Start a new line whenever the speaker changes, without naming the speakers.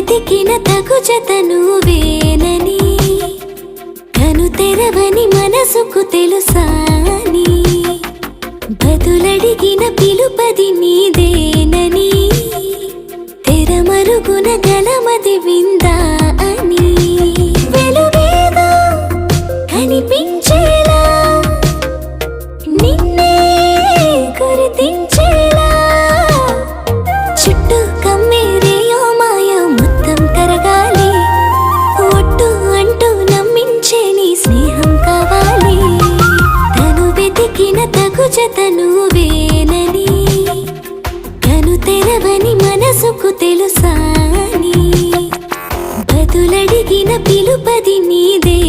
వెతికిన తగు జత నువ్వేనని, కను తెరవని మనసుకు తెలుసాని, బదులడిగిన పిలుపది నీదేనని, తెరమరుగున గలమది విందా అని, వెలుగేదో కనిపించేలా నిన్నే గుర్తించేలా, చుట్టూ కమ్మేరేయో మాయ మొత్తం కరగాలి, ఒట్టు అంటూ నమ్మించే నీ స్నేహం కావాలి, తను వెతికిన తగు జత నువ్వేనని, కను తెరవని మనసుకు తెలుసాని, బదులడిగిన పిలుపది నీదే